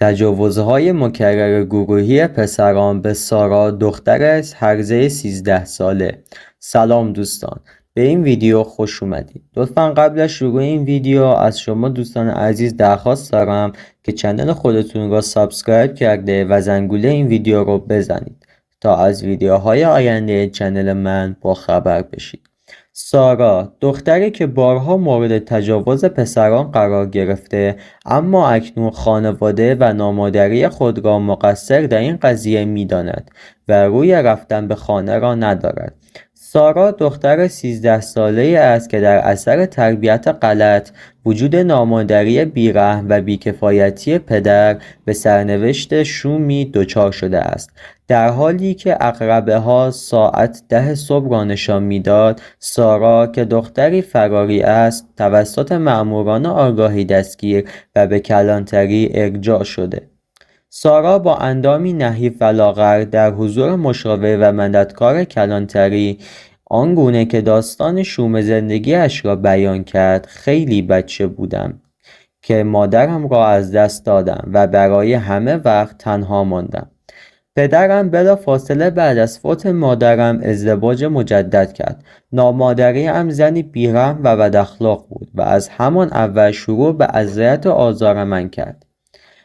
تجاوزهای مکرر گروهی پسران به سارا دختر هرزه 13 ساله. سلام دوستان، به این ویدیو خوش اومدید. لطفا قبل از شروع این ویدیو از شما دوستان عزیز درخواست دارم که چنل خودتون را سابسکرایب کرده و زنگوله این ویدیو رو بزنید تا از ویدیوهای آینده چنل من با خبر بشید. سارا دختری که بارها مورد تجاوز پسران قرار گرفته، اما اکنون خانواده و نامادری خود را مقصر در این قضیه می‌داند و روی رفتن به خانه را ندارد. سارا دختر 13 ساله‌ای است که در اثر تربیت غلط، وجود نامادری بیرحم و بیکفایتی پدر به سرنوشت شومی دچار شده است. در حالی که عقربه‌ها ساعت 10 صبح را نشان می‌داد، سارا که دختری فراری است توسط مأموران آگاهی دستگیر و به کلانتری ارجاع شده. سارا با اندامی نحیف و لاغر در حضور مشاور و مددکار کلانتری آنگونه که داستان شوم زندگیش را بیان کرد: خیلی بچه بودم که مادرم را از دست دادم و برای همه وقت تنها ماندم. پدرم بلافاصله بعد از فوت مادرم ازدواج مجدد کرد. نامادریم زنی بیرحم و بداخلاق بود و از همان اول شروع به اذیت و آزار من کرد.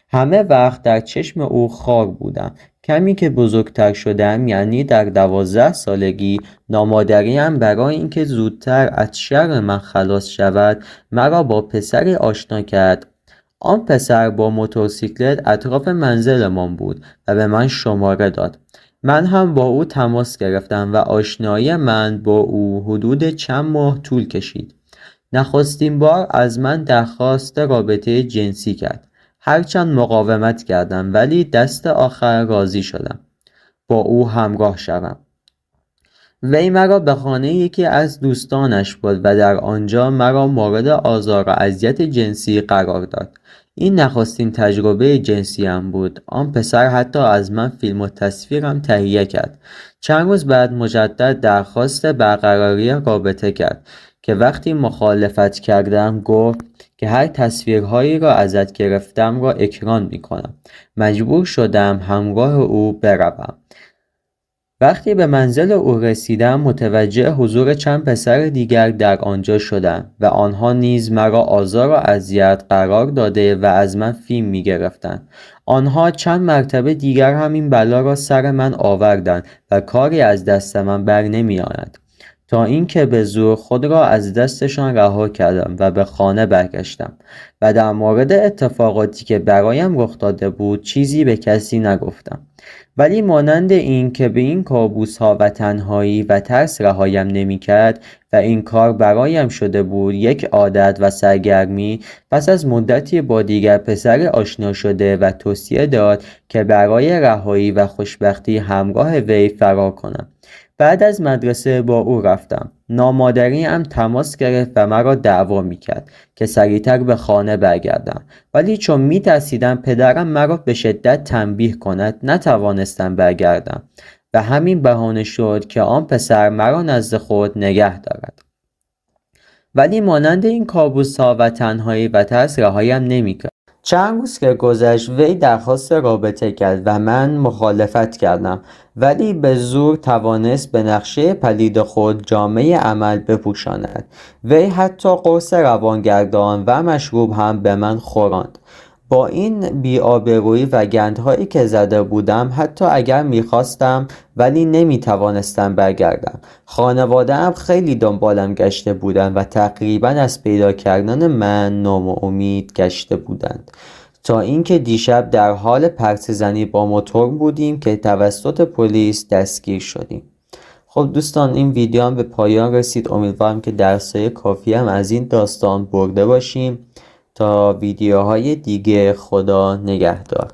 همه وقت در چشم او خار بودم. کمی که بزرگتر شدم، یعنی در 12 سالگی، نامادریم برای اینکه زودتر از شر من خلاص شود مرا با پسری آشنا کرد. آن پسر با موتورسیکلت اطراف منزلمان بود و به من شماره داد. من هم با او تماس گرفتم و آشنایی من با او حدود چند ماه طول کشید. نخستین بار از من درخواست رابطه جنسی کرد. هرچند مقاومت کردم ولی دست آخر راضی شدم با او همراه شوم. وی مرا به خانه یکی از دوستانش برد و در آنجا مرا مورد آزار و اذیت جنسی قرار داد. این نخستین تجربه جنسیم بود. آن پسر حتی از من فیلم و تصویرم تهیه کرد. چند روز بعد مجدد درخواست برقراری رابطه کرد که وقتی مخالفت کردم گفت که هر تصویرهایی را ازت گرفتم را اکران میکنم. مجبور شدم همراه او بروم. وقتی به منزل او رسیدم متوجه حضور چند پسر دیگر در آنجا شدم و آنها نیز مرا آزار و اذیت قرار داده و از من فیلم می گرفتند. آنها چند مرتبه دیگر همین بلا را سر من آوردند و کاری از دست من بر نمی آید، تا اینکه به زور خود را از دستشان رها کردم و به خانه برگشتم و در مورد اتفاقاتی که برایم رخ داده بود چیزی به کسی نگفتم. ولی مانند این که به این کابوس‌ها و تنهایی و ترس رهایم نمی‌کرد و این کار برایم شده بود یک عادت و سرگرمی، پس از مدتی با دیگر پسر آشنا شده و توصیه داد که برای رهایی و خوشبختی همراه وی فرار کنم. بعد از مدرسه با او رفتم. نامادریم تماس گرفت و مرا دعوا میکرد که سریعتر به خانه برگردم، ولی چون میترسیدم پدرم مرا به شدت تنبیه کند نتوانستم برگردم و همین بهانه شد که آن پسر مرا نزد خود نگه دارد. ولی مانند این کابوس‌ها و تنهایی و ترس رهایم نمیکرد. چند روز که گذشت وی درخواست رابطه کرد و من مخالفت کردم، ولی به زور توانست به نقشه پلید خود جامه عمل بپوشاند. وی حتی قرص روانگردان و مشروب هم به من خوراند. با این بی‌آبرویی و گندهایی که زده بودم حتی اگر میخواستم ولی نمیتوانستم برگردم. خانواده‌ام خیلی دنبالم گشته بودند و تقریبا از پیدا کردن من ناامید گشته بودند، تا اینکه دیشب در حال پرسه زنی با موتور بودیم که توسط پلیس دستگیر شدیم. خب دوستان، این ویدیو هم به پایان رسید. امیدوارم که درسای کافی هم از این داستان برده باشیم. تا ویدیوهای دیگه، خدا نگهدار.